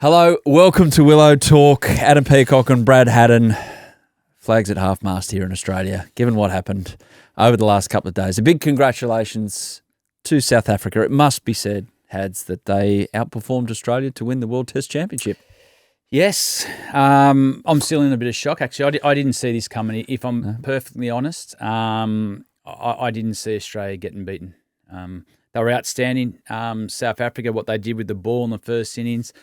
Hello, welcome to Willow Talk. Adam Peacock and Brad Haddin. Flags at half-mast here in Australia, given what happened over the last couple of days. A big congratulations to South Africa. It must be said, Hads, that they outperformed Australia to win the World Test Championship. Yes. I'm still in a bit of shock, actually. I didn't see this coming, if I'm perfectly honest. I didn't see Australia getting beaten. They were outstanding. South Africa, what they did with the ball in the first innings.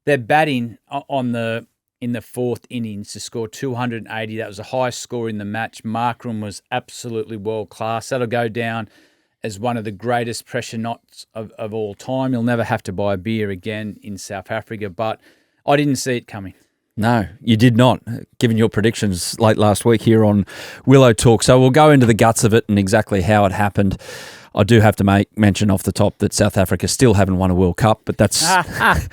Their batting in the fourth innings to score 280. That was the highest score in the match. Markram was absolutely world class. That'll go down as one of the greatest pressure knots of all time. You'll never have to buy a beer again in South Africa, but I didn't see it coming. No, you did not, given your predictions late last week here on Willow Talk. So we'll go into the guts of it and exactly how it happened. I do have to make mention off the top that South Africa still haven't won a World Cup, but that's that's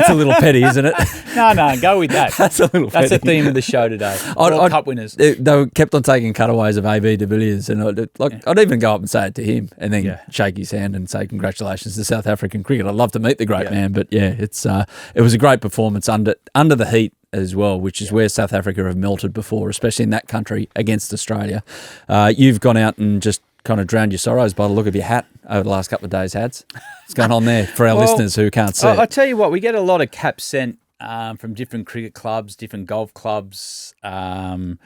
a little petty, isn't it? No, go with that. That's a little petty. That's the theme of the show today. World Cup winners. They kept on taking cutaways of AB de Villiers, and I'd even go up and say it to him and then shake his hand and say congratulations to South African cricket. I'd love to meet the great man, but it was a great performance under the heat as well, which is where South Africa have melted before, especially in that country against Australia. You've gone out and just kind of drowned your sorrows by the look of your hat over the last couple of days, Hads. What's going on there for our listeners who can't see it? I tell you what, we get a lot of caps sent from different cricket clubs, different golf clubs. But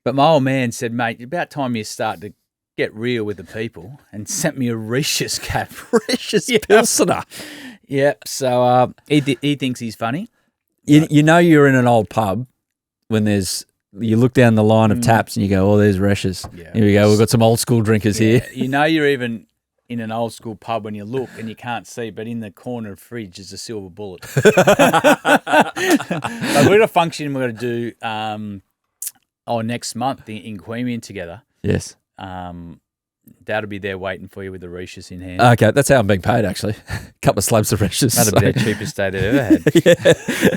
my old man said, mate, about time you start to get real with the people, and sent me a Rish's cap. Rish's Pilsener. Yeah, so he thinks he's funny. You know you're in an old pub when you look down the line of taps and you go, oh, there's Rish's. Yeah. Here we go. We've got some old school drinkers here. You know you're even in an old school pub when you look and you can't see, but in the corner of the fridge is a silver bullet. We've got a function we're going to do next month in Queanbeyan together. Yes. That'll be there waiting for you with the Rish's in hand. Okay, that's how I'm being paid, actually. A couple of slabs of Rish's. That'll be the cheapest day they've ever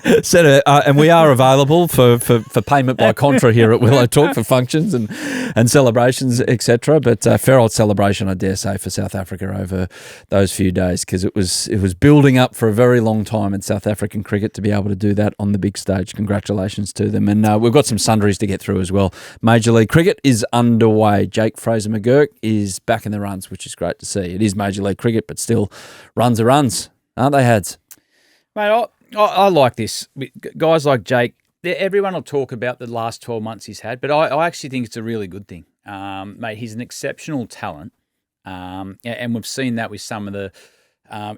had. So, and we are available for payment by contra here at Willow Talk for functions and celebrations, etc. But fair old celebration, I dare say, for South Africa over those few days, because it was building up for a very long time in South African cricket to be able to do that on the big stage. Congratulations to them. And we've got some sundries to get through as well. Major League Cricket is underway. Jake Fraser-McGurk is back in the runs, which is great to see. It is Major League Cricket, but still runs are runs, aren't they, Hads? Mate, I like this. Guys like Jake, everyone will talk about the last 12 months he's had, but I actually think it's a really good thing. Mate, he's an exceptional talent, and we've seen that with some of the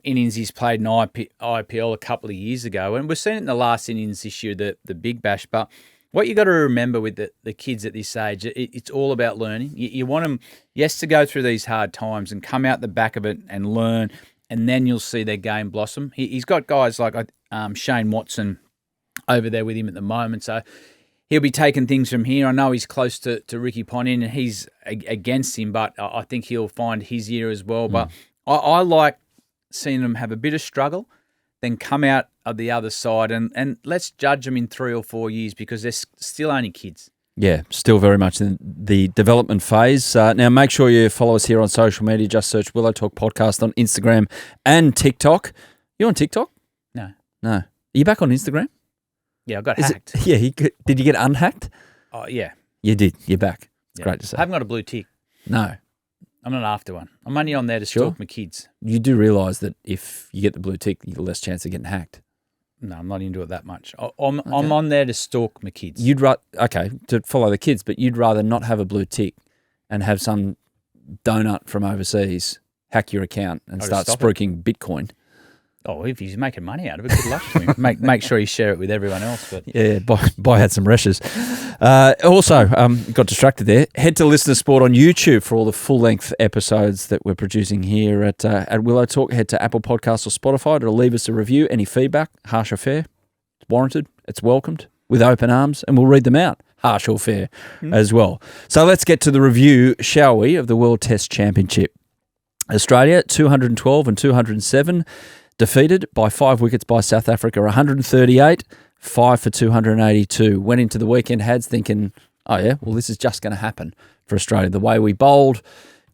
innings he's played in IPL a couple of years ago, and we've seen it in the last innings this year, the Big Bash, but what you got to remember with the kids at this age, it's all about learning. You want them, to go through these hard times and come out the back of it and learn, and then you'll see their game blossom. He's got guys like Shane Watson over there with him at the moment, so he'll be taking things from here. I know he's close to Ricky Ponting, and he's against him, but I think he'll find his year as well. But I like seeing them have a bit of struggle, then come out of the other side, and let's judge them in 3 or 4 years, because they're still only kids. Yeah, still very much in the development phase. Now, make sure you follow us here on social media. Just search Willow Talk Podcast on Instagram and TikTok. You on TikTok? No. Are you back on Instagram? Yeah, I got hacked. Did you get unhacked? Oh, yeah. You did. You're back. It's great to see. I haven't got a blue tick. No. I'm not after one. I'm only on there to stalk my kids. You do realise that if you get the blue tick, you've got less chance of getting hacked. No, I'm not into it that much. I'm on there to stalk my kids. To follow the kids, but you'd rather not have a blue tick and have some donut from overseas hack your account and start spruiking Bitcoin. Oh, if he's making money out of it, good luck to him. Make sure you share it with everyone else. But yeah, buy out some Rish's. Also, got distracted there. Head to Listener Sport on YouTube for all the full-length episodes that we're producing here at Willow Talk. Head to Apple Podcasts or Spotify. It'll leave us a review. Any feedback, harsh or fair, it's warranted. It's welcomed with open arms, and we'll read them out, harsh or fair, as well. So let's get to the review, shall we, of the World Test Championship. Australia, 212 and 207. Defeated by 5 wickets by South Africa, 138, 5 for 282. Went into the weekend, Hads, thinking, oh yeah, well, this is just going to happen for Australia. The way we bowled,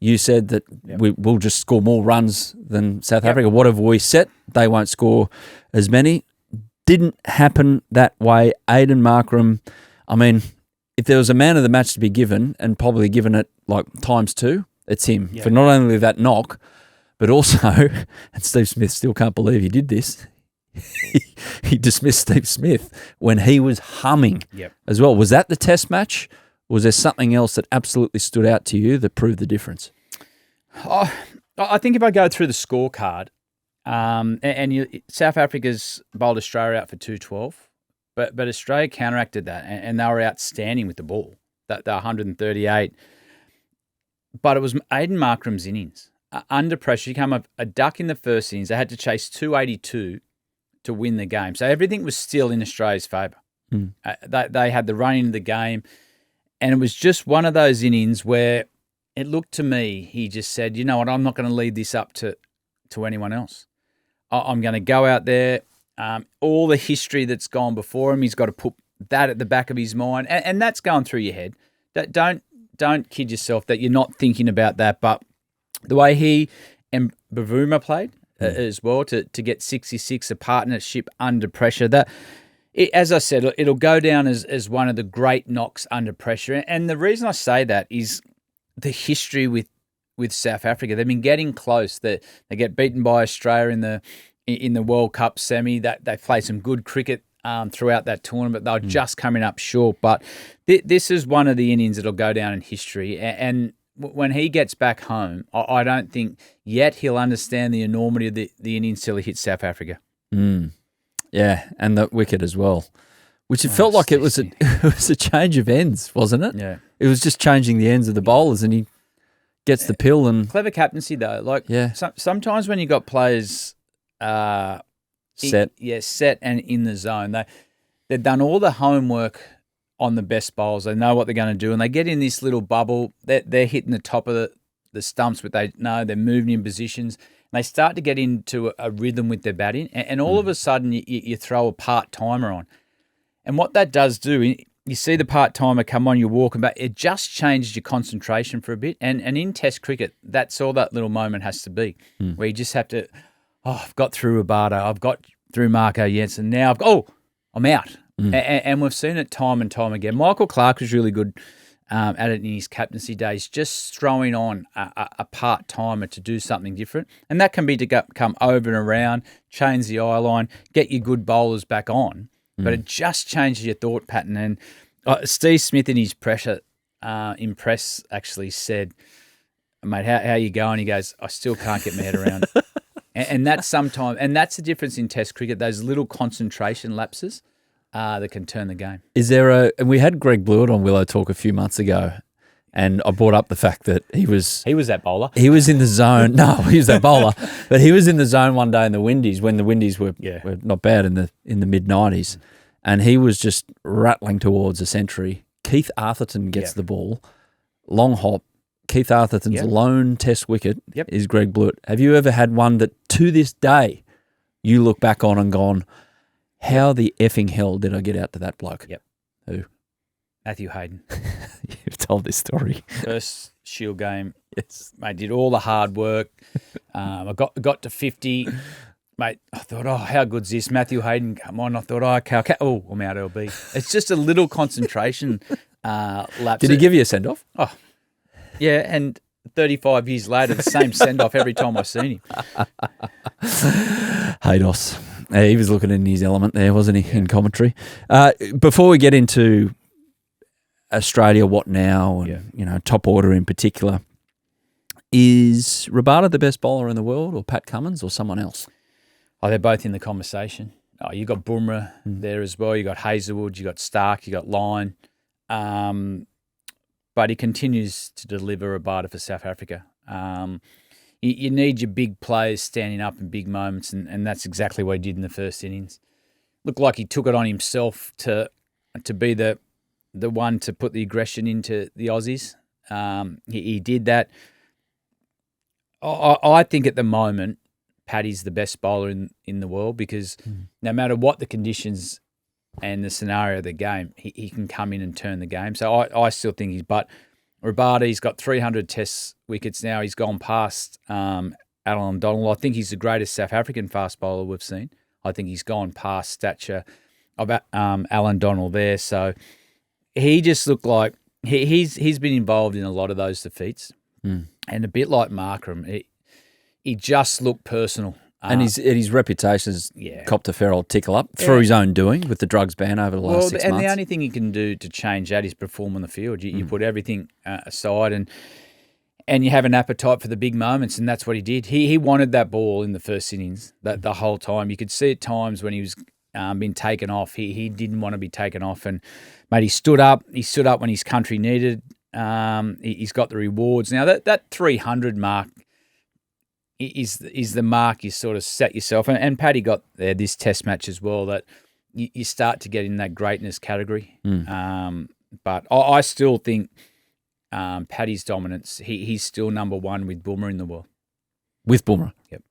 You said that we'll just score more runs than South Africa. Whatever we set, they won't score as many. Didn't happen that way. Aiden Markram, I mean, if there was a man of the match to be given, and probably given it like times 2, it's him. For not only that knock, but also, and Steve Smith still can't believe he did this, he dismissed Steve Smith when he was humming as well. Was that the test match? Was there something else that absolutely stood out to you that proved the difference? I think if I go through the scorecard, South Africa's bowled Australia out for 212, but Australia counteracted that, and they were outstanding with the ball. They're 138. But it was Aiden Markram's innings. Under pressure, he came up a duck in the first innings. They had to chase 282 to win the game. So everything was still in Australia's favour. They had the run into the game, and it was just one of those innings where it looked to me, he just said, you know what, I'm not going to leave this up to anyone else. I'm going to go out there. All the history that's gone before him, he's got to put that at the back of his mind, and that's going through your head. Don't kid yourself that you're not thinking about that. But the way he and Bavuma played as well to get 66, a partnership under pressure, as I said, it'll go down as one of the great knocks under pressure. And the reason I say that is the history with South Africa. They've been getting close. They get beaten by Australia in the World Cup semi. That they play some good cricket throughout that tournament. They're just coming up short. But this is one of the innings that'll go down in history. And when he gets back home, I don't think yet he'll understand the enormity of the innings till he hits South Africa. Yeah, and the wicket as well, which it felt like it was a change of ends, wasn't it? Yeah. It was just changing the ends of the bowlers, and he gets the pill. And clever captaincy, though. Like, sometimes when you got players set and in the zone, they've done all the homework on the best bowls. They know what they're going to do, and they get in this little bubble. They're hitting the top of the stumps, but they know they're moving in positions. And they start to get into a rhythm with their batting, and all of a sudden you throw a part-timer on. And what that does do, you see the part-timer come on, you're walking back, it just changes your concentration for a bit. And in Test cricket, that's all that little moment has to be, where you just have to, I've got through Rabada, I've got through Marco Jensen, now I'm out. And we've seen it time and time again. Michael Clark was really good at it in his captaincy days, just throwing on a part-timer to do something different. And that can be to come over and around, change the eye line, get your good bowlers back on. But it just changes your thought pattern. And Steve Smith in his press actually said, mate, how you going? He goes, I still can't get my head around it. And that's the difference in Test cricket, those little concentration lapses that can turn the game. And we had Greg Blewett on Willow Talk a few months ago, and I brought up the fact that he was that bowler. He was in the zone. No, he was that bowler, but he was in the zone one day in the Windies when the Windies were not bad in the mid-90s, and he was just rattling towards a century. Keith Arthurton gets the ball, long hop. Keith Arthurton's lone Test wicket is Greg Blewett. Have you ever had one that to this day you look back on and gone, how the effing hell did I get out to that bloke? Yep. Who? Matthew Haddin. You've told this story. First Shield game. Yes. Mate, did all the hard work. I got to 50. Mate, I thought, how good's this? Matthew Haddin, come on. I thought, okay. Oh, I'm out LB. It's just a little concentration lapse. Did he give you a send-off? Oh, yeah, and 35 years later, the same send-off every time I've seen him. Haydos. He was looking in his element there, wasn't he, in commentary? Before we get into Australia, what now, and top order in particular, is Rabada the best bowler in the world, or Pat Cummins, or someone else? Oh, they're both in the conversation. Oh, you got Bumrah there as well. You got Hazelwood. You got Stark. You got Lyon. But he continues to deliver Rabada for South Africa. You need your big players standing up in big moments, and that's exactly what he did in the first innings. Looked like he took it on himself to be the one to put the aggression into the Aussies. He did that. I think at the moment, Paddy's the best bowler in the world, because no matter what the conditions and the scenario of the game, he can come in and turn the game. So I still think but Rabada, he's got 300 Test wickets now. He's gone past Alan Donald. I think he's the greatest South African fast bowler we've seen. I think he's gone past stature of Alan Donald there. So he just looked like he's been involved in a lot of those defeats. And a bit like Markram, he just looked personal. And his reputation has copped a fair old tickle up through his own doing with the drugs ban over the last 6 months. And the only thing you can do to change that is perform on the field. You put everything aside and you have an appetite for the big moments, and that's what he did. He wanted that ball in the first innings the whole time. You could see at times when he was been taken off, he didn't want to be taken off. And, mate, he stood up. He stood up when his country needed. He's got the rewards. Now, that 300 mark is the mark you sort of set yourself. And Paddy got there this test match as well, that you start to get in that greatness category. But I still think Paddy's dominance, he's still number one with Boomer in the world. With Boomer? Yep.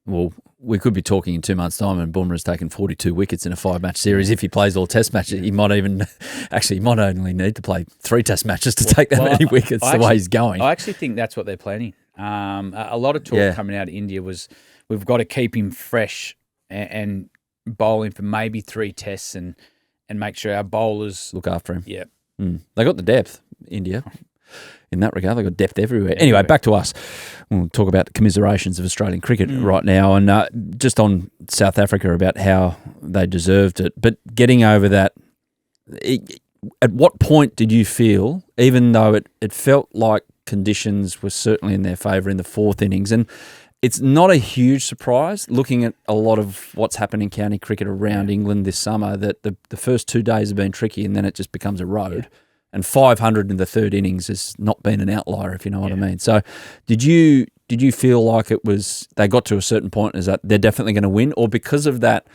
Well, we could be talking in 2 months' time and Boomer has taken 42 wickets in a 5-match series. If he plays all test matches, he might only need to play 3 test matches to take that many wickets way he's going. I actually think that's what they're planning. A lot of talk coming out of India was we've got to keep him fresh and bowl him for maybe 3 tests and make sure our bowlers look after him. Yeah. They got the depth, India. In that regard, they've got depth everywhere. Anyway, back to us. We'll talk about the commiserations of Australian cricket right now, and just on South Africa about how they deserved it. But getting over that, at what point did you feel, even though it felt like conditions were certainly in their favour in the 4th innings, and it's not a huge surprise looking at a lot of what's happened in county cricket around England this summer, that the first 2 days have been tricky and then it just becomes a road. And 500 in the 3rd innings has not been an outlier, if you know what I mean. So did you feel like it was they got to a certain point as that they're definitely going to win, or because of that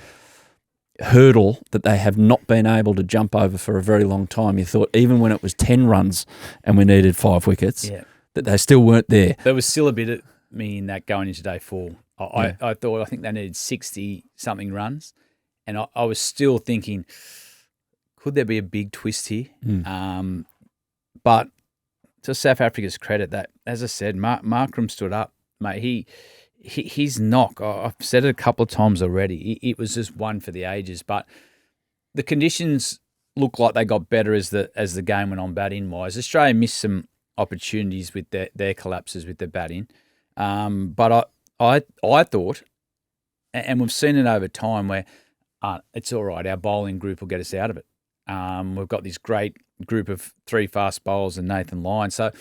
hurdle that they have not been able to jump over for a very long time, you thought even when it was 10 runs and we needed 5 wickets, that they still weren't there? There was still a bit of me in that going into day 4. I think they needed 60-something runs, and I was still thinking, could there be a big twist here? But to South Africa's credit, that, as I said, Markram stood up, mate. His knock, I've said it a couple of times already, it was just one for the ages. But the conditions looked like they got better as the game went on batting wise. Australia missed some opportunities with their collapses with their batting. But I thought, and we've seen it over time, where it's all right, our bowling group will get us out of it. We've got this great group of 3 fast bowlers and Nathan Lyon. So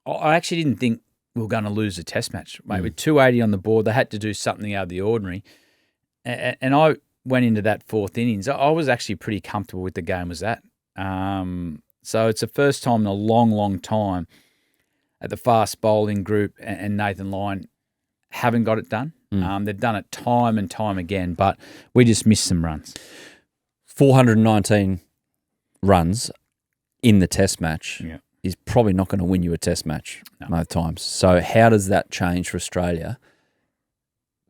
I actually didn't think we were going to lose a test match. Mate, with 280 on the board, they had to do something out of the ordinary. And I went into that 4th innings. I was actually pretty comfortable with the game was at. So it's the first time in a long, long time that the fast bowling group and Nathan Lyon haven't got it done. They've done it time and time again, but we just missed some runs. 419 runs in the test match is probably not going to win you a test match most times. So how does that change for Australia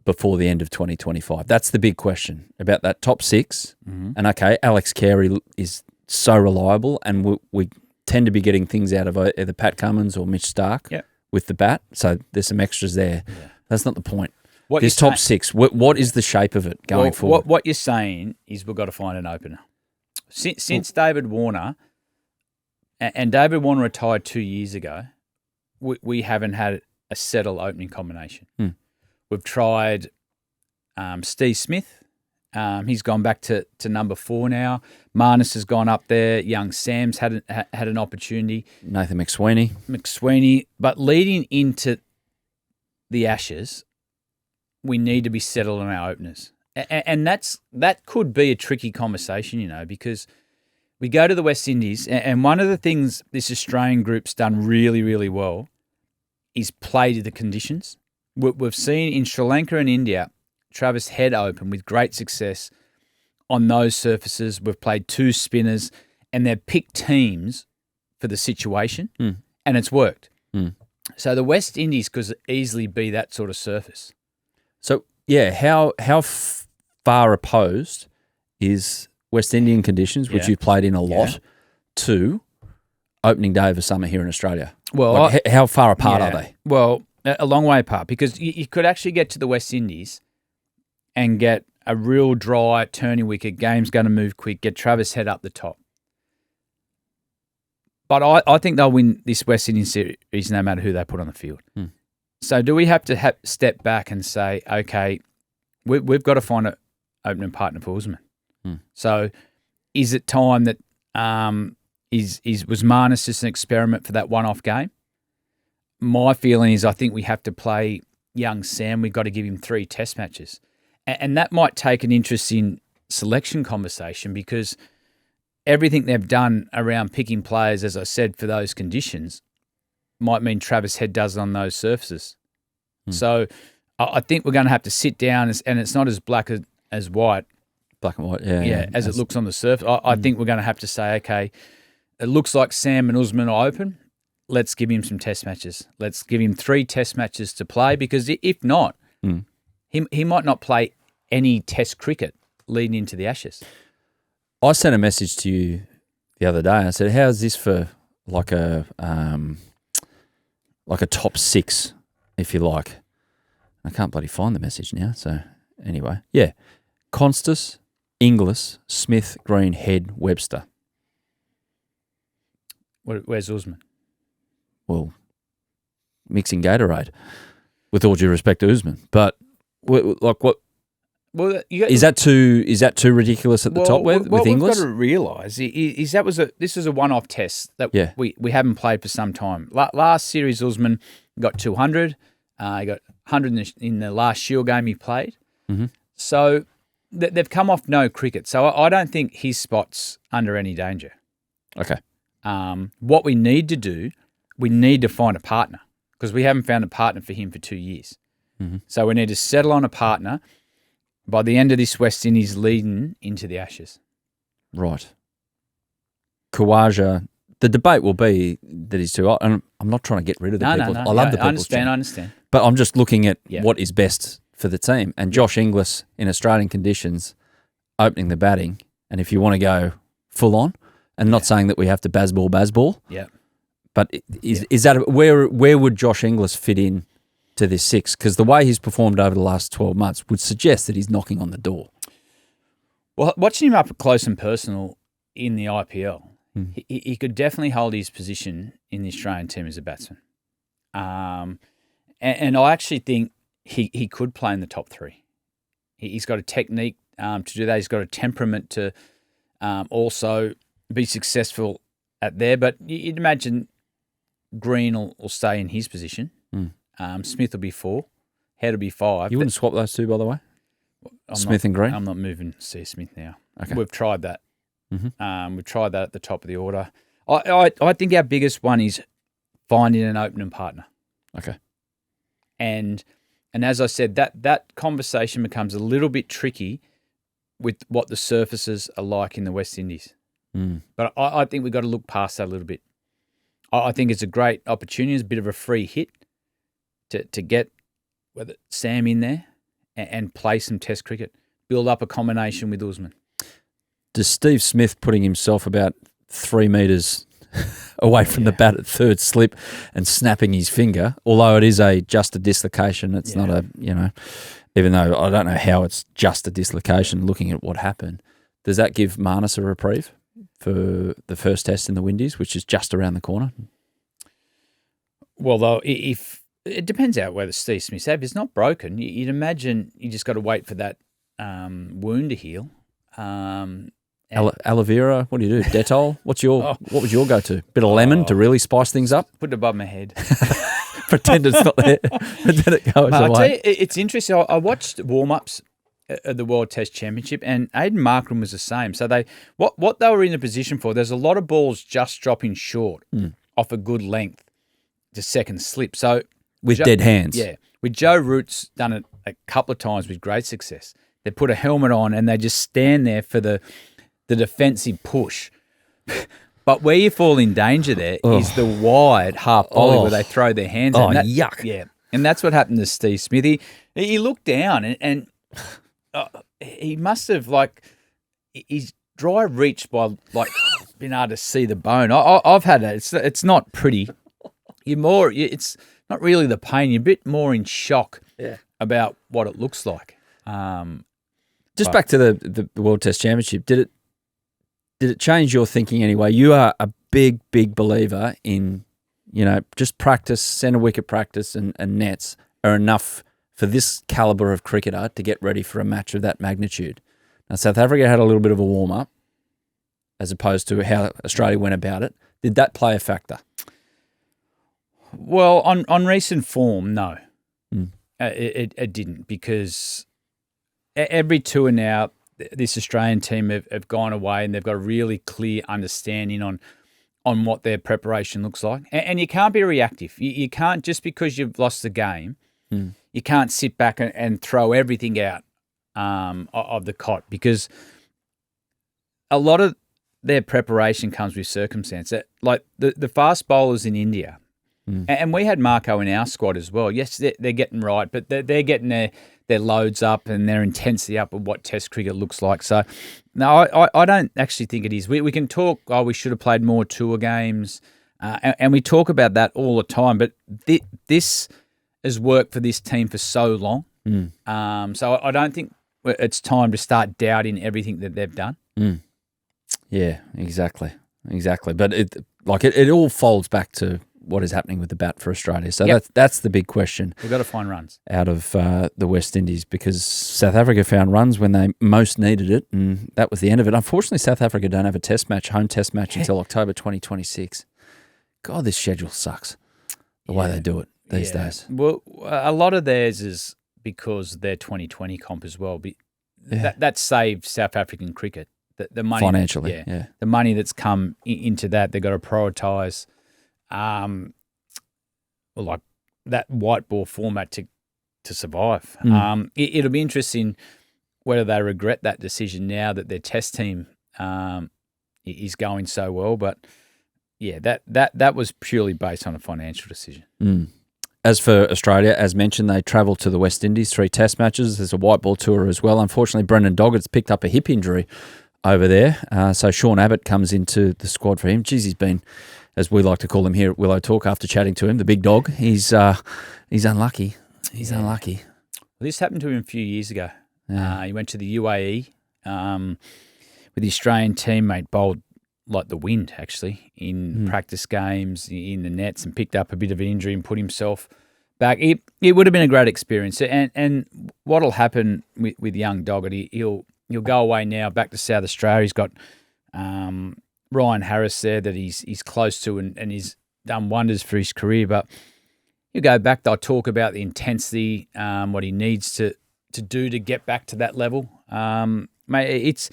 before the end of 2025? That's the big question about that top 6. And, okay, Alex Carey is so reliable, and we tend to be getting things out of either Pat Cummins or Mitch Starc with the bat. So there's some extras there. That's not the point. This top 6, what is the shape of it going forward? What you're saying is we've got to find an opener. Since David Warner, and David Warner retired 2 years ago, we haven't had a settled opening combination. We've tried Steve Smith. He's gone back to number 4 now. Marnus has gone up there. Young Sam's had an opportunity. Nathan McSweeney. But leading into the Ashes, we need to be settled on our openers. And that could be a tricky conversation, because we go to the West Indies, and one of the things this Australian group's done really, really well is play to the conditions. We've seen in Sri Lanka and India, Travis Head open with great success on those surfaces. We've played 2 spinners, and they've picked teams for the situation, and it's worked. So the West Indies could easily be that sort of surface. So, how far opposed is West Indian conditions, which you've played in a lot, to opening day of a summer here in Australia? Well, like, how far apart are they? Well, a long way apart, because you could actually get to the West Indies and get a real dry, turning wicket, game's going to move quick, get Travis Head up the top. But I think they'll win this West Indies series no matter who they put on the field. So do we have to step back and say, okay, we've got to find an opening partner for Usman? So is it time that was Marnus just an experiment for that one-off game? My feeling is I think we have to play young Sam. We've got to give him 3 test matches. And that might take an interesting selection conversation, because everything they've done around picking players, as I said, for those conditions, might mean Travis Head does it on those surfaces. So I think we're going to have to sit down, and it's not as black as white. Black and white, as it looks on the surface. I think we're going to have to say, okay, it looks like Sam and Usman are open. Let's give him some test matches. Let's give him 3 test matches to play, because if not, he might not play any test cricket leading into the Ashes. I sent a message to you the other day. I said, how's this for like a top 6, if you like? I can't bloody find the message now. So anyway, yeah. Constas, Inglis, Smith, Green, Head, Webster. Where's Usman? Well, mixing Gatorade, with all due respect to Usman. But like what? Well, is that too ridiculous at the top with Inglis? What we've got to realise is this was a one-off test that we haven't played for some time. Last series, Usman got 200. He got 100 in the last Shield game he played. So they've come off no cricket. So I don't think his spot's under any danger. Okay. What we need to do, we need to find a partner, because we haven't found a partner for him for 2 years. So we need to settle on a partner by the end of this West Indies leading into the Ashes. Right. Khawaja, the debate will be that he's too old. And I'm not trying to get rid of the people. No. I love the people. I understand. But I'm just looking at what is best for the team. And Josh Inglis, in Australian conditions, opening the batting. And if you want to go full on, and not saying that we have to bazball. Yeah. But is that where would Josh Inglis fit in to this 6? Because the way he's performed over the last 12 months would suggest that he's knocking on the door. Well, watching him up close and personal in the IPL, he could definitely hold his position in the Australian team as a batsman. And I actually think he could play in the top 3. He's got a technique to do that. He's got a temperament to also be successful at there. But you'd imagine Green will stay in his position. Smith will be 4. Head will be 5. You wouldn't swap those two, by the way? Smith and Green? I'm not moving Steve Smith now. Okay. We've tried that. We've tried that at the top of the order. I think our biggest one is finding an opening partner. Okay. And as I said, that conversation becomes a little bit tricky with what the surfaces are like in the West Indies. But I think we've got to look past that a little bit. I think it's a great opportunity. It's a bit of a free hit to get whether Sam in there and play some test cricket, build up a combination with Usman. Does Steve Smith putting himself about 3 metres away from the bat at third slip and snapping his finger, although it is just a dislocation, it's not a, even though I don't know how it's just a dislocation looking at what happened, does that give Marnus a reprieve for the first test in the Windies, which is just around the corner? Well, though, if it depends out whether Steve Smith's if it's not broken, you'd imagine you just got to wait for that wound to heal. Aloe vera, what do you do? Dettol? What was your go-to? Bit of lemon to really spice things up? Put it above my head. Pretend it's not there. Pretend it goes away. I'll tell you, it's interesting. I watched warm-ups at the World Test Championship, and Aiden Markram was the same. So what they were in a position for, there's a lot of balls just dropping short off a good length to second slip. So with dead hands. Yeah. With Joe Root's done it a couple of times with great success. They put a helmet on and they just stand there for the defensive push. But where you fall in danger there is the wide half volley where they throw their hands. Yuck. Yeah. And that's what happened to Steve Smith. He looked down and he must have his dry reach by been able to see the bone. I've had it. It's not pretty. It's not really the pain. You're a bit more in shock about what it looks like. Back to the World Test Championship. Did it change your thinking anyway? You are a big believer in, just practice, centre wicket practice and nets are enough for this calibre of cricketer to get ready for a match of that magnitude. Now, South Africa had a little bit of a warm-up as opposed to how Australia went about it. Did that play a factor? Well, on recent form, no. It didn't, because every tour now, this Australian team have gone away and they've got a really clear understanding on what their preparation looks like. And you can't be reactive. You can't, just because you've lost the game, you can't sit back and throw everything out of the cot, because a lot of their preparation comes with circumstance. Like the fast bowlers in India, and we had Marco in our squad as well. Yes, they're getting right, but they're getting their loads up and their intensity up of what Test cricket looks like. So, no, I don't actually think it is. We can talk, we should have played more tour games, and we talk about that all the time, but this has worked for this team for so long. So I don't think it's time to start doubting everything that they've done. Yeah, exactly. But it all folds back to what is happening with the bat for Australia. So that's the big question. We've got to find runs out of the West Indies, because South Africa found runs when they most needed it, and that was the end of it. Unfortunately, South Africa don't have a home test match until October 2026. God, this schedule sucks, the way they do it these days. Well, a lot of theirs is because their 2020 comp as well. That saved South African cricket. The money financially, the money that's come into that, they've got to prioritise, like that white ball format to survive. It'll be interesting whether they regret that decision now that their Test team is going so well. But that was purely based on a financial decision. As for Australia, as mentioned, they travelled to the West Indies, 3 Test matches. There's a white ball tour as well. Unfortunately, Brendan Doggett's picked up a hip injury over there. So Sean Abbott comes into the squad for him. Geez, he's been, as we like to call him here at Willow Talk after chatting to him, the big dog. He's unlucky. He's unlucky. Well, this happened to him a few years ago. He went to the UAE with the Australian teammate, bowled like the wind, actually, in practice games, in the nets, and picked up a bit of an injury and put himself back. It would have been a great experience. And what'll happen with young Doggett, he'll go away now back to South Australia. He's got Ryan Harris there that he's close to, and he's done wonders for his career. But he'll go back. They'll talk about the intensity, what he needs to do to get back to that level. Mate,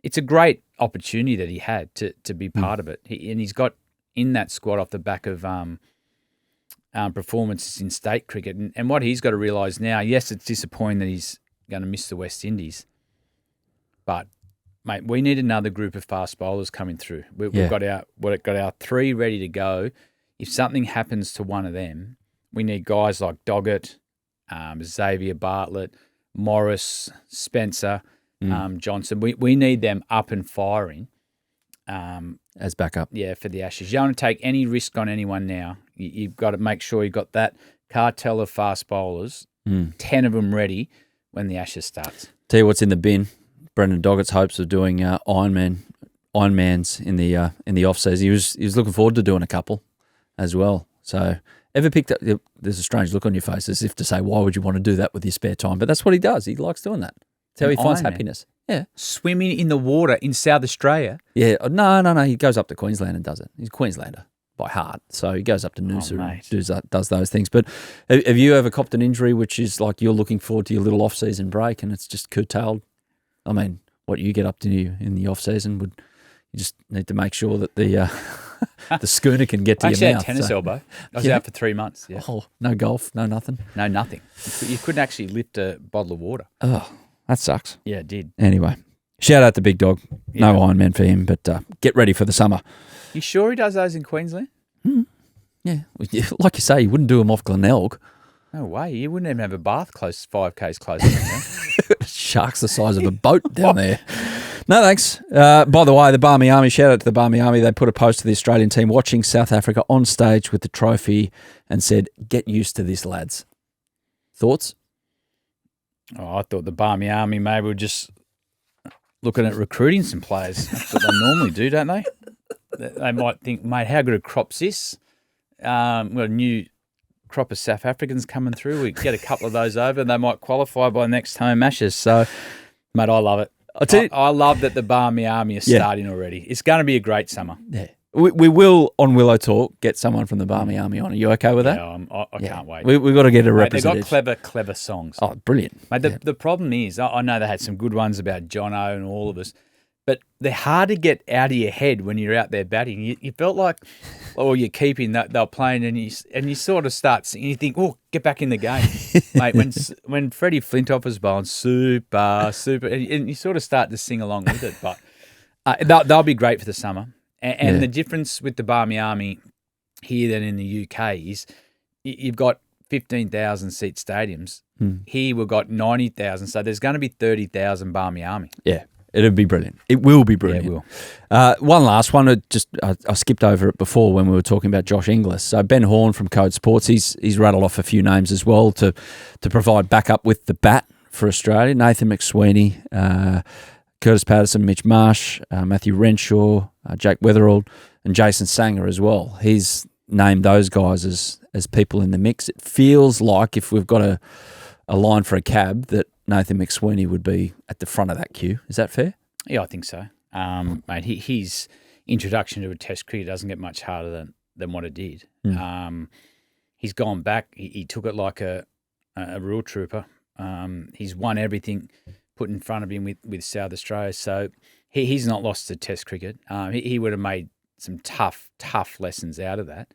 it's a great opportunity that he had to be part of it. And he's got in that squad off the back of performances in state cricket. And what he's got to realise now, yes, it's disappointing that he's going to miss the West Indies, but mate, we need another group of fast bowlers coming through. We've got our 3 ready to go. If something happens to one of them, we need guys like Doggett, Xavier Bartlett, Morris, Spencer, Johnson. We need them up and firing as backup. Yeah, for the Ashes. You don't want to take any risk on anyone now. You've got to make sure you've got that cartel of fast bowlers, 10 of them ready when the Ashes starts. Tell you what's in the bin. Brendan Doggett's hopes of doing Ironmans in the off season. He was looking forward to doing a couple as well. So ever picked up? There's a strange look on your face, as if to say, "Why would you want to do that with your spare time?" But that's what he does. He likes doing that. It's how he finds happiness. Yeah, swimming in the water in South Australia. Yeah, no. He goes up to Queensland and does it. He's a Queenslander by heart, so he goes up to Noosa and does those things. But have you ever copped an injury which is like you're looking forward to your little off-season break and it's just curtailed? I mean, what you get up to in the off-season you just need to make sure that the the schooner can get to your mouth. I actually had tennis elbow. I was out for 3 months. Yeah. Oh, no golf, no nothing? No, nothing. You couldn't actually lift a bottle of water. Oh, that sucks. Yeah, it did. Anyway, shout out to Big Dog. No Ironman for him, but get ready for the summer. You sure he does those in Queensland? Yeah. Like you say, you wouldn't do them off Glenelg. No way. You wouldn't even have a bath 5Ks closer than that. Sharks the size of a boat down there. No, thanks. By the way, the Barmy Army, shout out to the Barmy Army. They put a post to the Australian team watching South Africa on stage with the trophy and said, "Get used to this, lads." Thoughts? Oh, I thought the Barmy Army maybe were just looking at recruiting some players. That's what they normally do, don't they? They might think, mate, how good a crop's this? We've got a new crop of South Africans coming through. We get a couple of those over and they might qualify by next home Ashes. So, mate, I love it. I love that the Barmy Army is starting already. It's going to be a great summer. Yeah. We will, on Willow Talk, get someone from the Barmy Army on. Are you okay with that? Yeah, I can't wait. We've got to get a representative. They've got clever songs. Oh, brilliant. Mate, the problem is, I know they had some good ones about Jono and all of us, but they're hard to get out of your head when you're out there batting. You felt like, you're keeping that they're playing, and you sort of start singing. You think, oh, get back in the game, mate. When Freddie Flintoff was bowling, super, and you sort of start to sing along with it. But they'll be great for the summer. And the difference with the Barmy Army here than in the UK is you've got 15,000 seat stadiums. Here we've got 90,000, so there's going to be 30,000 Barmy Army. Yeah. It'll be brilliant. It will be brilliant. Yeah, it will. One last one. I skipped over it before when we were talking about Josh Inglis. So Ben Horn from Code Sports, he's rattled off a few names as well to provide backup with the bat for Australia. Nathan McSweeney, Curtis Patterson, Mitch Marsh, Matthew Renshaw, Jake Weatherald, and Jason Sanger as well. He's named those guys as people in the mix. It feels like if we've got a line for a cab that Nathan McSweeney would be at the front of that queue. Is that fair? Yeah, I think so. Mate, his introduction to a Test cricket doesn't get much harder than what it did. He's gone back. He took it like a real trooper. He's won everything put in front of him with South Australia. So he's not lost to Test cricket. He would have made some tough lessons out of that.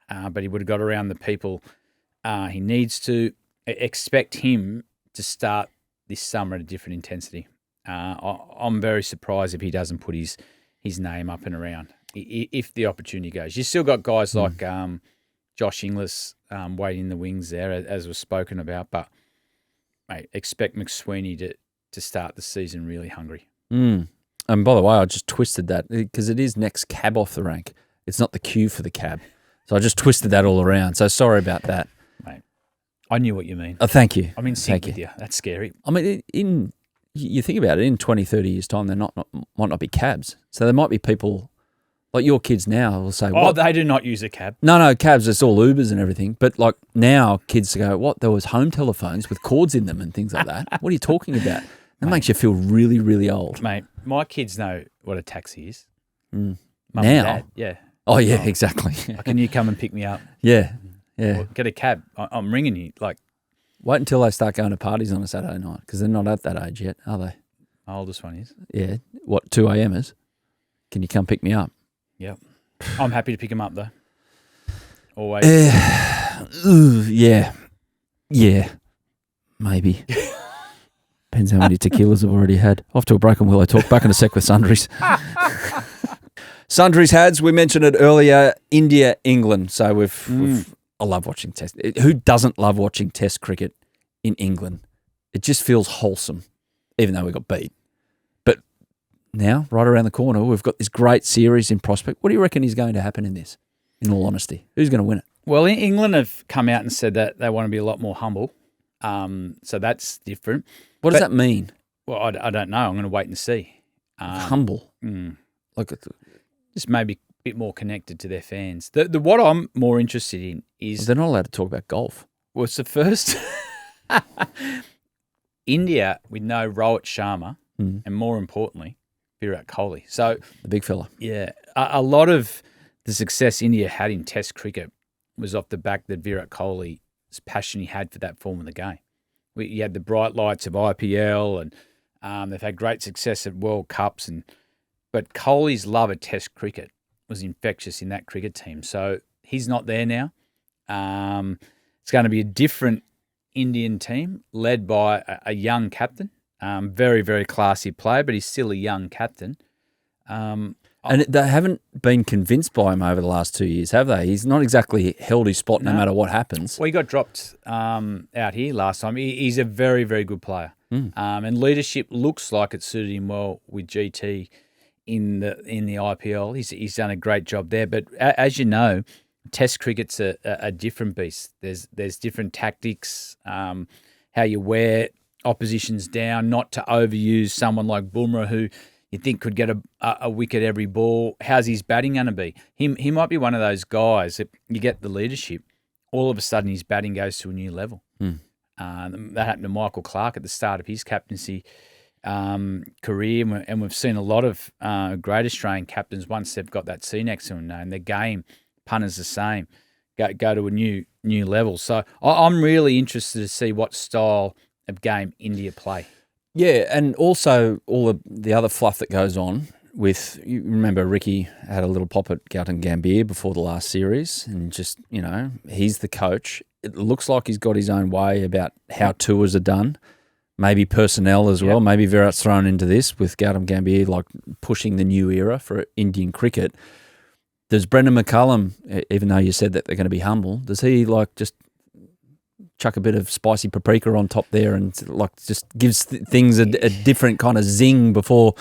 But he would have got around the people he needs to. Expect him to start this summer at a different intensity. I'm very surprised if he doesn't put his name up and around if the opportunity goes. You've still got guys like Josh Inglis waiting in the wings there, as was spoken about. But, mate, expect McSweeney to start the season really hungry. And by the way, I just twisted that because it is next cab off the rank. It's not the queue for the cab. So I just twisted that all around. So sorry about that. Mate, I knew what you mean. Oh, thank you. I'm in sync with you. That's scary. I mean, you think about it, in 20, 30 years' time, there might not be cabs. So there might be people like your kids now will say, what? They do not use a cab. No, cabs, it's all Ubers and everything. But like now kids go, what? There was home telephones with cords in them and things like that. What are you talking about? That makes you feel really, really old. Mate, my kids know what a taxi is. Mum now? And Dad, yeah. Oh, yeah, exactly. Can you come and pick me up? Yeah. Or get a cab. I'm ringing you. Like, wait until they start going to parties on a Saturday night because they're not at that age yet, are they? My oldest one is. Yeah. What, 2 a.m.ers? Can you come pick me up? Yep. I'm happy to pick them up, though. Always. Yeah. Maybe. Depends how many tequilas I've already had. Off to a break and Willow Talk. Back in a sec with Sundries. Sundries Hads, we mentioned it earlier, India, England. So I love watching Test. Who doesn't love watching Test cricket in England? It just feels wholesome, even though we got beat. But now, right around the corner, we've got this great series in prospect. What do you reckon is going to happen in this, in all honesty? Who's going to win it? Well, England have come out and said that they want to be a lot more humble. So that's different. What does that mean? Well, I don't know. I'm going to wait and see. Humble? Like just maybe a bit more connected to their fans. The what I'm more interested in is... They're not allowed to talk about golf. Well, it's the first... India with no Rohit Sharma and, more importantly, Virat Kohli. So the big fella. Yeah. A lot of the success India had in Test cricket was off the back that Virat Kohli's passion he had for that form of the game. You had the bright lights of IPL and they've had great success at World Cups. But Kohli's love of Test cricket was infectious in that cricket team. So he's not there now. It's going to be a different Indian team led by a young captain. Very, very classy player, but he's still a young captain. And they haven't been convinced by him over the last 2 years, have they? He's not exactly held his spot no matter what happens. Well, he got dropped out here last time. He's a very, very good player. And leadership looks like it suited him well with GT in the IPL. He's done a great job there. But as you know, Test cricket's a different beast. There's different tactics, how you wear oppositions down, not to overuse someone like Bumrah who you think could get a wicket every ball. How's his batting going to be? He might be one of those guys that you get the leadership, all of a sudden his batting goes to a new level. That happened to Michael Clarke at the start of his captaincy career, and we've seen a lot of great Australian captains, once they've got that C next to them, and their game, punter's the same, go to a new level. So I'm really interested to see what style of game India play. Yeah, and also all of the other fluff that goes on with, you remember Ricky had a little pop at Gautam Gambhir before the last series, and just, he's the coach. It looks like he's got his own way about how tours are done, maybe personnel as well. Maybe Virat's thrown into this with Gautam Gambhir, like pushing the new era for Indian cricket. Does Brendan McCullum, even though you said that they're going to be humble, does he just chuck a bit of spicy paprika on top there and just gives things a different kind of zing before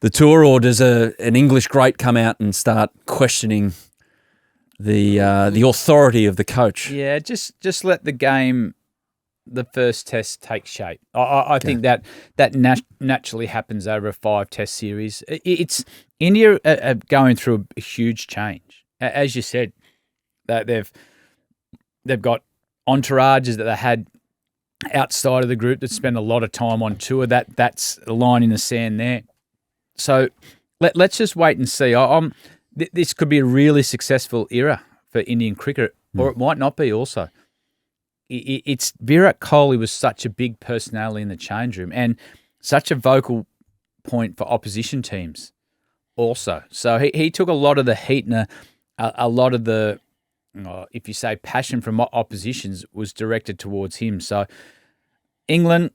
the tour, or does an English great come out and start questioning the authority of the coach? Yeah, just let the game, the first test, take shape. I think that naturally happens over a 5-test series. It's India are going through a huge change, as you said. That they've got entourages that they had outside of the group that spend a lot of time on tour. That's a line in the sand there. So let's just wait and see. This could be a really successful era for Indian cricket, or it might not be also. It's Virat Kohli was such a big personality in the change room and such a vocal point for opposition teams also. So he took a lot of the heat and a lot of the, if you say passion from oppositions, was directed towards him. So England,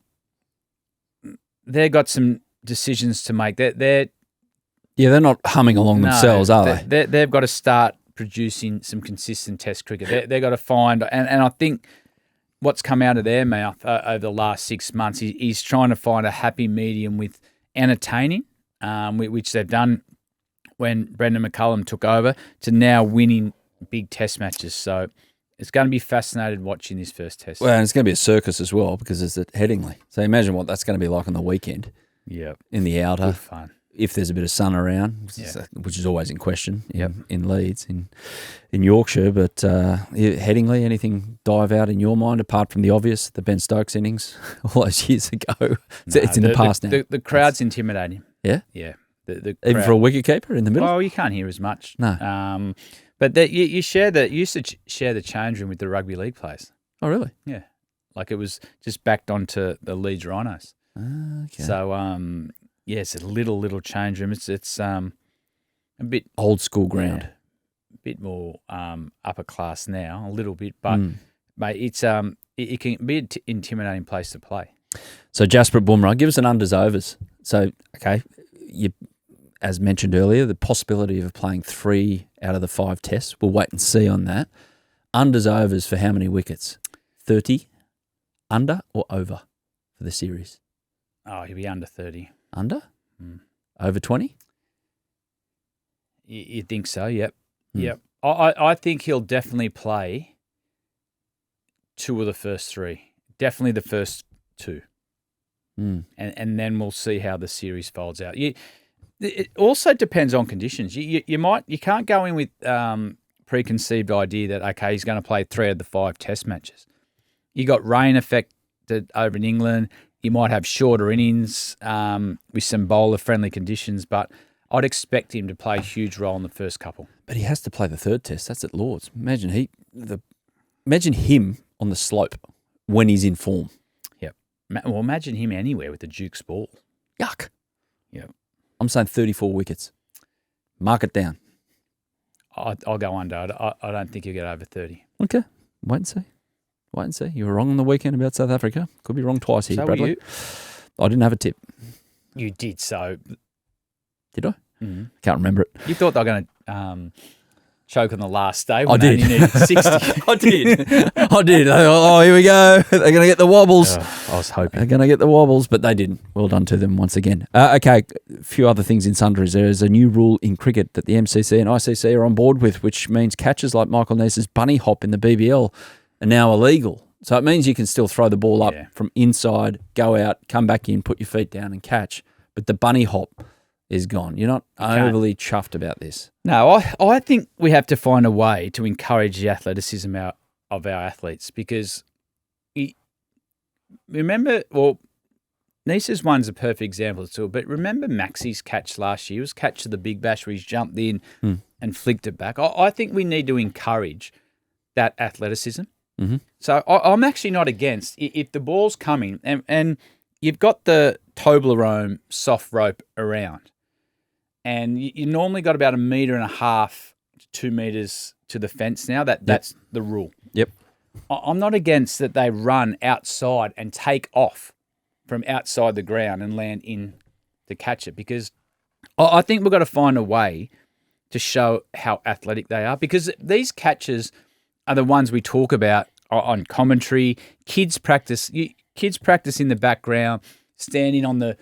they've got some decisions to make. They're not humming along themselves, are they? They've got to start producing some consistent Test cricket. They've got to find, and I think what's come out of their mouth over the last 6 months is trying to find a happy medium with entertaining, which they've done when Brendan McCullum took over, to now winning big Test matches. So it's going to be fascinating watching this first Test. Well, and it's going to be a circus as well because it's at Headingley. So imagine what that's going to be like on the weekend. Yeah, in the outer. Good fun. If there's a bit of sun around, which is always in question in Leeds, in Yorkshire. But Headingley, anything dive out in your mind apart from the obvious, the Ben Stokes innings all those years ago? It's in the past now. The crowd's intimidating. Yeah? Yeah. The even crowd, for a wicketkeeper in the middle? Oh, you can't hear as much. No. But you used to share the change room with the rugby league players. Oh, really? Yeah. Like it was just backed onto the Leeds Rhinos. Okay. So, it's a little change room. It's a bit old school ground, a bit more upper class now, a little bit, but mate, it can be an intimidating place to play. So Jasprit Bumrah, give us an unders overs. So you, as mentioned earlier, the possibility of playing 3 out of the 5 tests. We'll wait and see on that. Unders overs for how many wickets? 30, under or over for the series? Oh, he'll be under 30. Under? Over 20? You think so? Yep. Yep. I think he'll definitely play 2 of the first 3. Definitely the first 2. And then we'll see how the series folds out. It also depends on conditions. You can't go in with preconceived idea that, okay, he's going to play 3 of the 5 test matches. You got rain affected over in England. You might have shorter innings with some bowler-friendly conditions, but I'd expect him to play a huge role in the first couple. But he has to play the 3rd test. That's at Lord's. Imagine him on the slope when he's in form. Yep. Well, imagine him anywhere with the Duke's ball. Yuck. Yep. I'm saying 34 wickets. Mark it down. I'll go under. I don't think he'll get over 30. Okay. Wait and see. Wait and see. You were wrong on the weekend about South Africa. Could be wrong twice here, So Bradley. were you. I didn't have a tip. You did so. Did I? Mm-hmm. Can't remember it. You thought they were going to choke on the last day. I did. You needed 60. I did. Oh, here we go. They're going to get the wobbles. I was hoping. They're going to get the wobbles, but they didn't. Well done to them once again. Okay, a few other things in Sundries. There is a new rule in cricket that the MCC and ICC are on board with, which means catches like Michael Neese's bunny hop in the BBL are now illegal. So it means you can still throw the ball up from inside, go out, come back in, put your feet down and catch. But the bunny hop is gone. You're not overly chuffed about this. No, I think we have to find a way to encourage the athleticism of our athletes because remember, well, Neese's one's a perfect example too, but remember Maxi's catch last year? It was catch to the Big Bash where he's jumped in and flicked it back. I think we need to encourage that athleticism. Mm-hmm. So I'm actually not against if the ball's coming and you've got the Toblerone soft rope around and you normally got about 1.5 meters to 2 meters to the fence now. That's the rule. Yep. I'm not against that they run outside and take off from outside the ground and land in to catch it because I think we've got to find a way to show how athletic they are because these catches are the ones we talk about on commentary. Kids practice in the background, standing on the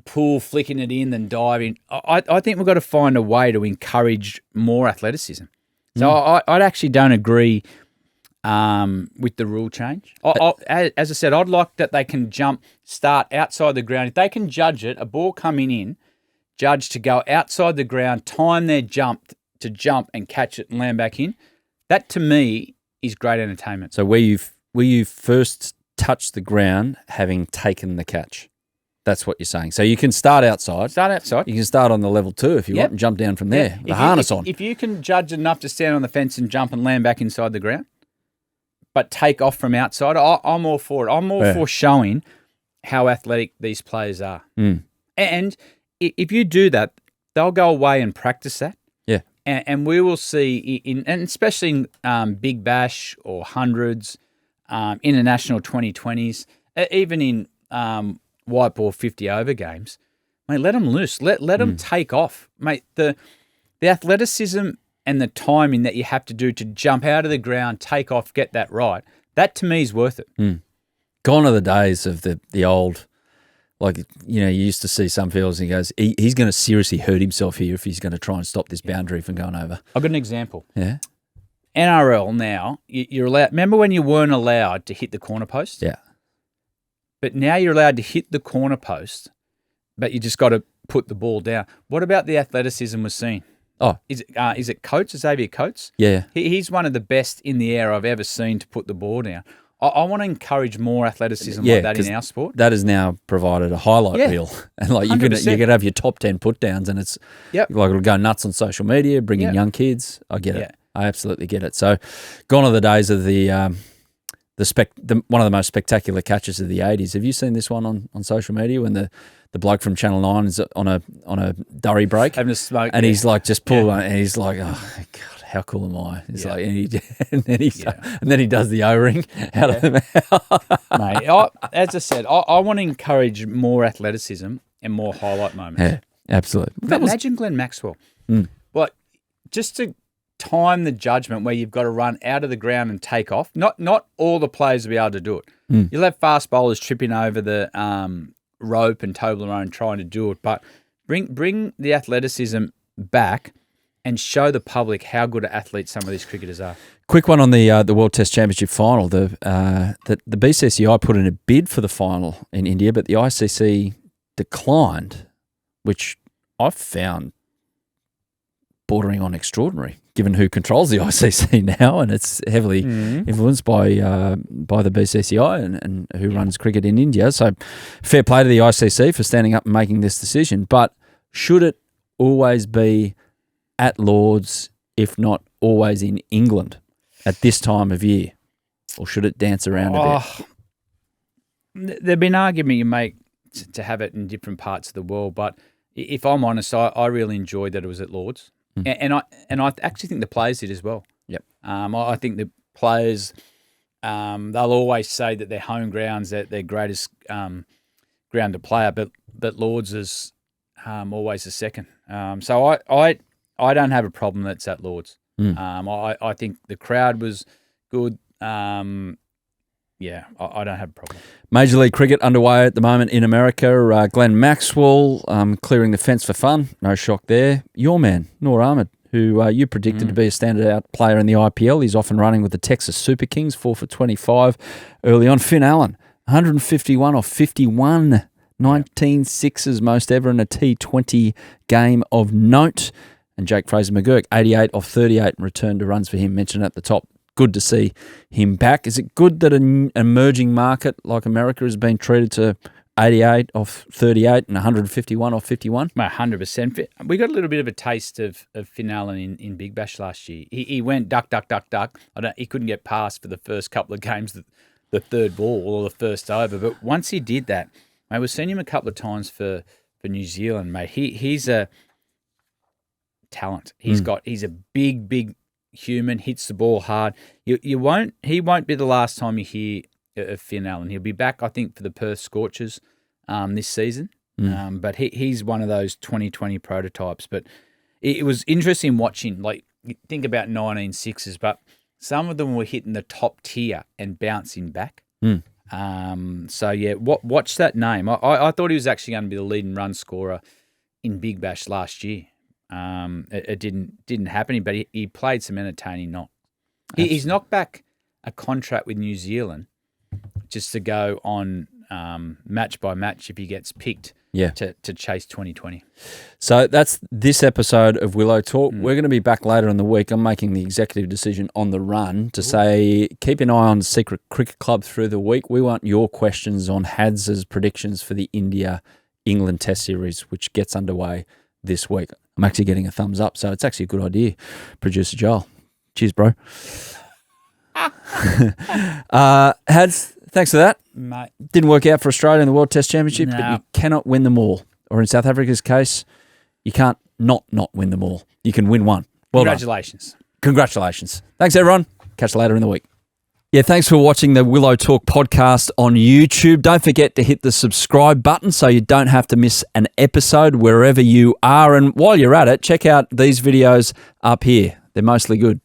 pool, flicking it in, then diving. I think we've got to find a way to encourage more athleticism. So I actually don't agree with the rule change. As I said, I'd like that they can start outside the ground. If they can judge it, a ball coming in, judge to go outside the ground, time their jump and catch it and land back in. That to me is great entertainment. So where you first touch the ground having taken the catch. That's what you're saying. So you can start outside. You can start on the level 2 if you want and jump down from there. The harness on. If you can judge enough to stand on the fence and jump and land back inside the ground, but take off from outside, I'm all for it. I'm all for showing how athletic these players are. And if you do that, they'll go away and practice that. Yeah. And we will see, and especially in Big Bash or hundreds, international 2020s, even in white ball 50 over games, mate, let them loose. Let them take off. Mate, the athleticism and the timing that you have to do to jump out of the ground, take off, get that right, that to me is worth it. Gone are the days of the old, like, you used to see some fields and he goes, he's going to seriously hurt himself here if he's going to try and stop this boundary from going over. I've got an example. Yeah. NRL now, you're allowed, remember when you weren't allowed to hit the corner post? Yeah. But now you're allowed to hit the corner post, but you just got to put the ball down. What about the athleticism we're seeing? Oh. Is it Coates, Xavier Coates? Yeah. He's one of the best in the air I've ever seen to put the ball down. I want to encourage more athleticism like that in our sport. That has now provided a highlight reel. And like you're gonna have your top 10 put downs and it's like it'll go nuts on social media, bring in young kids. I get it. I absolutely get it. So gone are the days of the one of the most spectacular catches of the 80s. Have you seen this one on social media when the bloke from Channel 9 is on a durry break having a smoke and he's like just pull one and he's like, oh God, how cool am I? It's like and then he does the O-ring out of the mouth. Mate, as I said, I want to encourage more athleticism and more highlight moments. Yeah, absolutely. Imagine Glenn Maxwell. Like just to time the judgment where you've got to run out of the ground and take off. Not all the players will be able to do it. You'll have fast bowlers tripping over the rope and Toblerone trying to do it, but bring the athleticism back and show the public how good athletes some of these cricketers are. Quick one on the World Test Championship final. The BCCI put in a bid for the final in India, but the ICC declined, which I've found bordering on extraordinary, given who controls the ICC now, and it's heavily influenced by the BCCI and who runs cricket in India. So fair play to the ICC for standing up and making this decision. But should it always be at Lords, if not always in England at this time of year? Or should it dance around a bit? There'd be an argument you make to have it in different parts of the world, but if I'm honest, I really enjoyed that it was at Lords. And I actually think the players did as well. Yep. I think the players, they'll always say that their home ground's their greatest ground to play at, but Lords is always the second. So I don't have a problem that's at Lords. I think the crowd was good. I don't have a problem. Major League Cricket underway at the moment in America. Glenn Maxwell clearing the fence for fun. No shock there. Your man, Noor Ahmed, who you predicted to be a standout player in the IPL. He's off and running with the Texas Super Kings, 4 for 25 early on. Finn Allen, 151 off 51. 19 sixes, most ever in a T20 game of note. And Jake Fraser-McGurk, 88 off 38 and returned to runs for him, mentioned at the top. Good to see him back. Is it good that an emerging market like America has been treated to 88 off 38 and 151 off 51? 100%. We got a little bit of a taste of Finn Allen in Big Bash last year. He went duck. He couldn't get past for the first couple of games, the third ball or the first over. But once he did that, mate, we've seen him a couple of times for New Zealand, mate. He's a talent. He's a big human, hits the ball hard. He won't be the last time you hear of Finn Allen. He'll be back, I think, for the Perth Scorchers this season. But he's one of those 2020 prototypes. But it was interesting watching, like, you think about 19 sixes, but some of them were hitting the top tier and bouncing back. So, yeah, watch that name. I thought he was actually going to be the leading run scorer in Big Bash last year. It didn't happen, but he played some entertaining knocks. He's knocked back a contract with New Zealand just to go on match by match if he gets picked to chase 2020. So that's this episode of Willow Talk. We're going to be back later in the week. I'm making the executive decision on the run to say keep an eye on Secret Cricket Club through the week. We want your questions on Hads's predictions for the India-England Test Series, which gets underway this week. I'm actually getting a thumbs up, so it's actually a good idea. Producer Joel. Cheers, bro. Hads, thanks for that. Mate. Didn't work out for Australia in the World Test Championship, but you cannot win them all. Or in South Africa's case, you can't not win them all. You can win one. Well Congratulations. Done. Congratulations. Thanks, everyone. Catch you later in the week. Yeah, thanks for watching the Willow Talk podcast on YouTube. Don't forget to hit the subscribe button so you don't have to miss an episode wherever you are. And while you're at it, check out these videos up here. They're mostly good.